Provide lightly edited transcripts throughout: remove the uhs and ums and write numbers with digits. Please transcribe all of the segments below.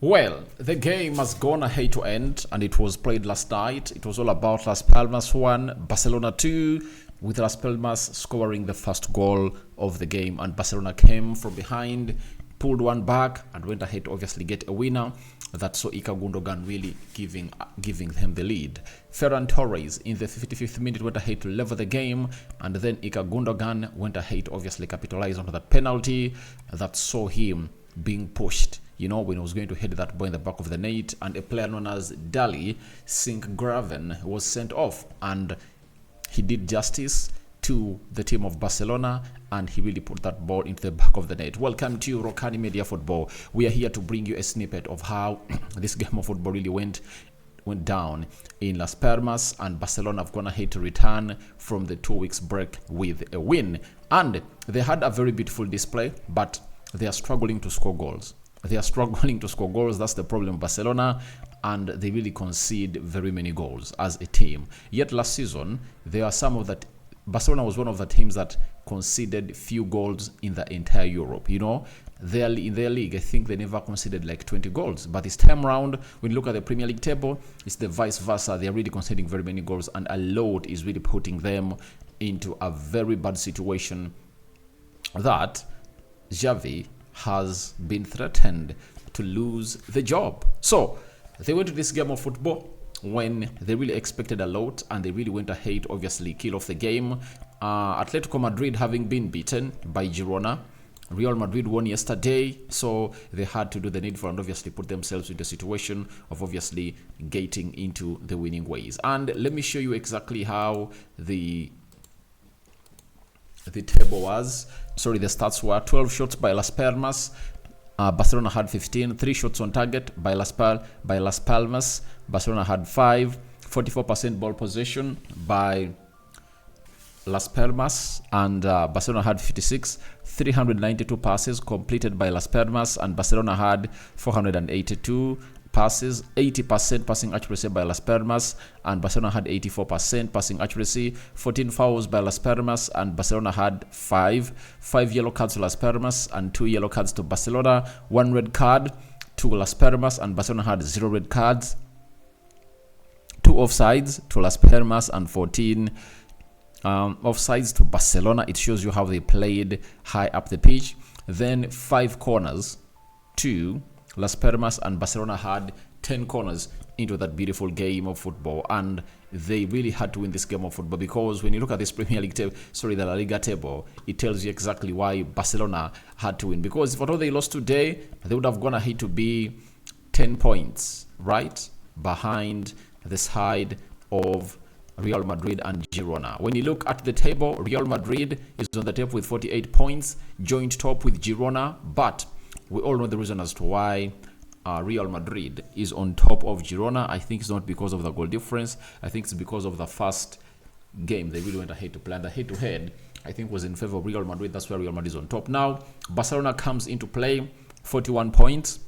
Well, the game has gone ahead to end and it was played last night. It was all about Las Palmas 1, Barcelona 2, with Las Palmas scoring the first goal of the game, and Barcelona came from behind, pulled one back and went ahead to obviously get a winner. That saw İlkay Gündoğan really giving them the lead. Ferran Torres in the 55th minute went ahead to level the game, and then İlkay Gündoğan went ahead to obviously capitalize on that penalty that saw him being pushed, when he was going to hit that ball in the back of the net, and a player known as Dali Sinkgraven was sent off, and he did justice to the team of Barcelona, and he really put that ball into the back of the net. Welcome to Rokani Media Football. We are here to bring you a snippet of how this game of football really went down in Las Palmas, and Barcelona have gone ahead to return from the 2 weeks break with a win. And they had a very beautiful display, but they are struggling to score goals. That's the problem, Barcelona, and they really concede very many goals as a team. Yet last season, Barcelona was one of the teams that conceded few goals in the entire Europe. In their league, I think they never conceded like 20 goals. But this time around, when you look at the Premier League table, it's the vice versa. They're really conceding very many goals, and a lot is really putting them into a very bad situation that Xavi has been threatened to lose the job. So they went to this game of football when they really expected a lot, and they really went ahead, obviously kill off the game. Atletico Madrid having been beaten by Girona. Real Madrid won yesterday, so they had to do the needful and obviously put themselves in the situation of obviously getting into the winning ways. And let me show you exactly how the table was. The stats were 12 shots by Las Palmas. Barcelona had 15, 3 shots on target by Las Palmas. Barcelona had 5, 44% ball possession by Las Palmas, and Barcelona had 56, 392 passes completed by Las Palmas, and Barcelona had 482 passes, 80% passing accuracy by Las Palmas, and Barcelona had 84% passing accuracy, 14 fouls by Las Palmas, and Barcelona had 5 yellow cards to Las Palmas and 2 yellow cards to Barcelona, 1 red card to Las Palmas, and Barcelona had 0 red cards, 2 offsides to Las Palmas, and 14 offsides to Barcelona. It shows you how they played high up the pitch. Then 5 corners to Las Palmas, and Barcelona had 10 corners into that beautiful game of football, and they really had to win this game of football, because when you look at this Premier League table, the La Liga table, it tells you exactly why Barcelona had to win. Because if at all they lost today, they would have gone ahead to be 10 points right behind the side of Real Madrid and Girona. When you look at the table, Real Madrid is on the top with 48 points, joint top with Girona, but we all know the reason as to why Real Madrid is on top of Girona. I think it's not because of the goal difference. I think it's because of the first game they really went ahead to play. And the head-to-head, I think, was in favor of Real Madrid. That's why Real Madrid is on top. Now, Barcelona comes into play, 41 points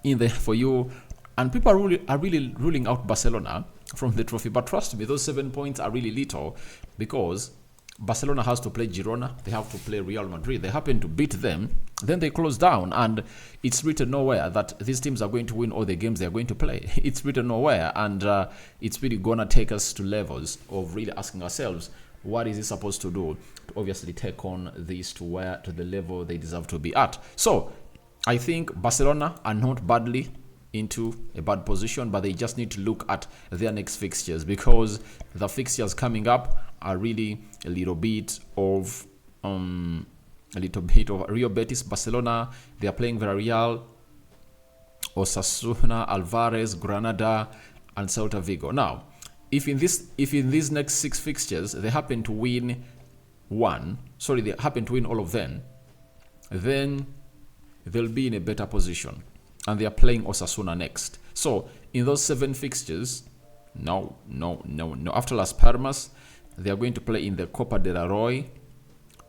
in there for you. And people are really ruling out Barcelona from the trophy. But trust me, those 7 points are really little, because Barcelona has to play Girona, they have to play Real Madrid. They happen to beat them, then they close down, and it's written nowhere that these teams are going to win all the games they're going to play. It's written nowhere, and it's really gonna take us to levels of really asking ourselves, what is it supposed to do to obviously take on these to the level they deserve to be at. So I think Barcelona are not badly into a bad position, but they just need to look at their next fixtures, because the fixtures coming up are really a little bit of Rio Betis, Barcelona. They are playing Villarreal, Osasuna, Alvarez, Granada, and Celta Vigo. Now, if in these next 6 fixtures they happen to win all of them, then they'll be in a better position. And they are playing Osasuna next. So in those 7 fixtures, no. After Las Palmas, they are going to play in the Copa del Rey.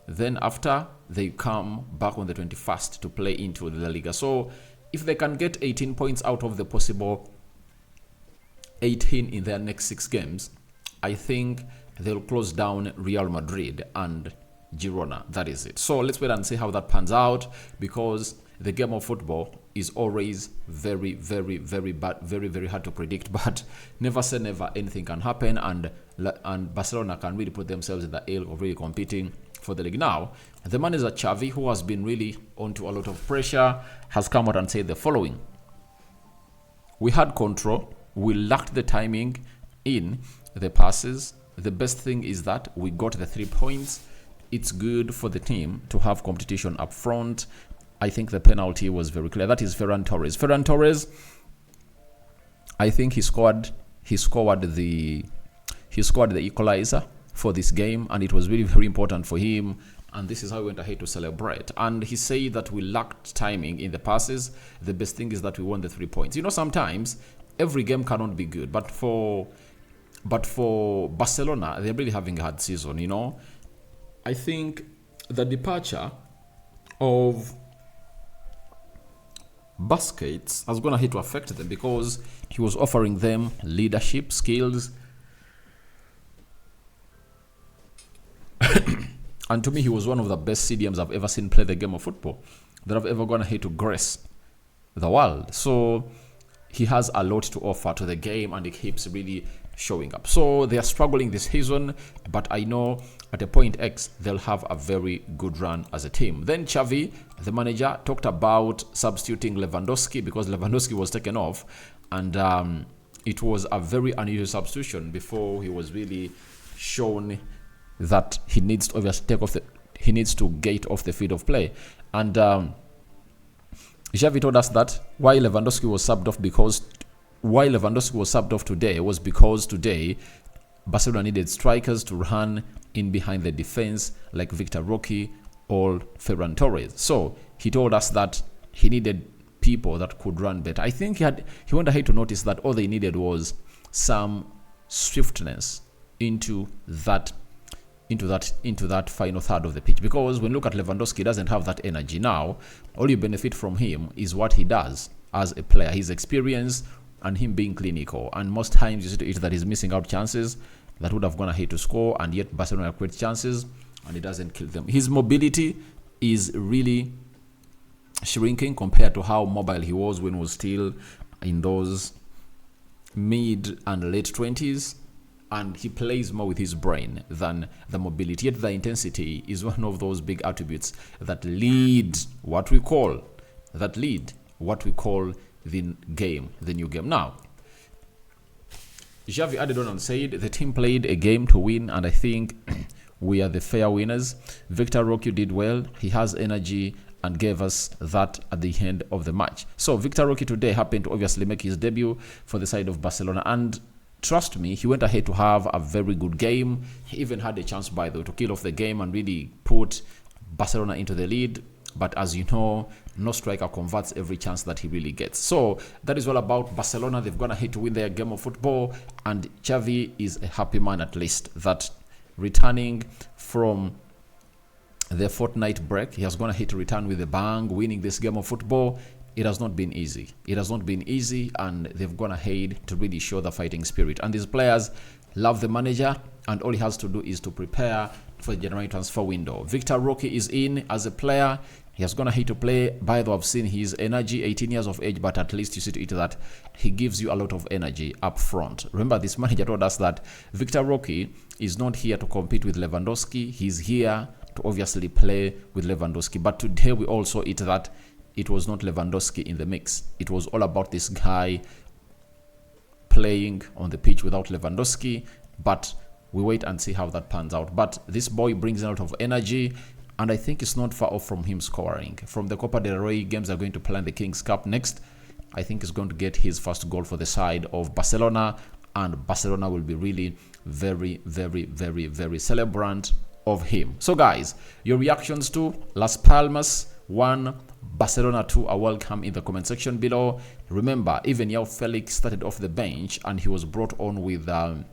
Then after, they come back on the 21st to play into the La Liga. So if they can get 18 points out of the possible 18 in their next 6 games, I think they'll close down Real Madrid and Girona. That is it. So let's wait and see how that pans out, because the game of football is always very, very, very bad, very, very hard to predict. But never say never, anything can happen, and Barcelona can really put themselves in the air of really competing for the league. Now, the manager Xavi, who has been really onto a lot of pressure, has come out and said the following: "We had control, we lacked the timing in the passes. The best thing is that we got the 3 points. It's good for the team to have competition up front. I think the penalty was very clear." That is Ferran Torres. Ferran Torres, I think he scored the equalizer for this game, and it was really very important for him. And this is how he went ahead to celebrate. And he said that we lacked timing in the passes. The best thing is that we won the 3 points. You know, sometimes every game cannot be good, but for Barcelona, they're really having a hard season. You know, I think the departure of Busquets has gone ahead to affect them, because he was offering them leadership skills. And to me, he was one of the best CDMs I've ever seen play the game of football, that I've ever gone ahead to grace the world. So he has a lot to offer to the game, and he keeps really showing up. So they are struggling this season, but I know at a point X, they'll have a very good run as a team. Then Xavi, the manager, talked about substituting Lewandowski, because Lewandowski was taken off, and it was a very unusual substitution before he was really shown that he needs to obviously he needs to get off the field of play. And Xavi told us that why Lewandowski was subbed off today was because today Barcelona needed strikers to run in behind the defense, like Victor Roque or Ferran Torres. So he told us that he needed people that could run better. I think he went ahead to notice that all they needed was some swiftness into that final third of the pitch, because when you look at Lewandowski, he doesn't have that energy. Now all you benefit from him is what he does as a player, his experience, and him being clinical. And most times you see to it that he's missing out chances that would have gone ahead to score, and yet Barcelona creates chances and he doesn't kill them. His mobility is really shrinking compared to how mobile he was when he was still in those mid and late 20s. And he plays more with his brain than the mobility. Yet the intensity is one of those big attributes that lead what we call the game, the new game. Now, Xavi added on and said the team played a game to win, and I think we are the fair winners. Victor Roque did well. He has energy and gave us that at the end of the match. So Victor Roque today happened to obviously make his debut for the side of Barcelona, and trust me, he went ahead to have a very good game. He even had a chance, by the way, to kill off the game and really put Barcelona into the lead. But as you know, no striker converts every chance that he really gets. So that is all about Barcelona. They've gone ahead to win their game of football, and Xavi is a happy man, at least, that returning from the fortnight break, he has gone ahead to return with a bang, winning this game of football. It has not been easy. It has not been easy, and they've gone ahead to really show the fighting spirit. And these players love the manager, and all he has to do is to prepare for the January transfer window. Victor Roque is in as a player. He has gone ahead to play. By the way, I've seen his energy, 18 years of age, but at least you see to it that he gives you a lot of energy up front. Remember, this manager told us that Victor Roque is not here to compete with Lewandowski. He's here to obviously play with Lewandowski. But today we also eat that it was not Lewandowski in the mix. It was all about this guy playing on the pitch without Lewandowski. But we wait and see how that pans out. But this boy brings a lot of energy, and I think it's not far off from him scoring. From the Copa del Rey games are going to play in the King's Cup next, I think he's going to get his first goal for the side of Barcelona, and Barcelona will be really very, very, very, very celebrant of him. So guys, your reactions to Las Palmas 1, Barcelona 2 are welcome in the comment section below. Remember, even João Felix started off the bench, and he was brought on with Lamine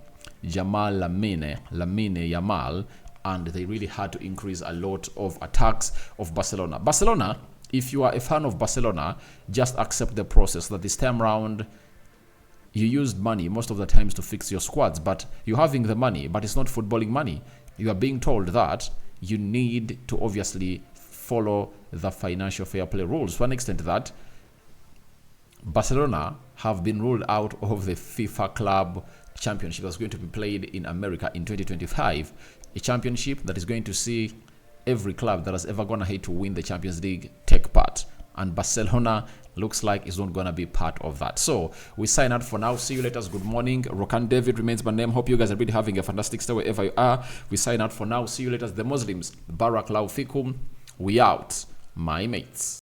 Yamal, and they really had to increase a lot of attacks of Barcelona. Barcelona, if you are a fan of Barcelona, just accept the process that this time round you used money most of the times to fix your squads, but you're having the money, but it's not footballing money. You are being told that you need to obviously follow the financial fair play rules to an extent that Barcelona have been ruled out of the FIFA Club Championship that's going to be played in America in 2025, a championship that is going to see every club that has ever gone ahead to win the Champions League take part. And Barcelona looks like it's not going to be part of that. So we sign out for now. See you later. Good morning. Rokani David remains my name. Hope you guys are really having a fantastic stay wherever you are. We sign out for now. See you later. The Muslims, Barak Lau Fikum. We out, my mates.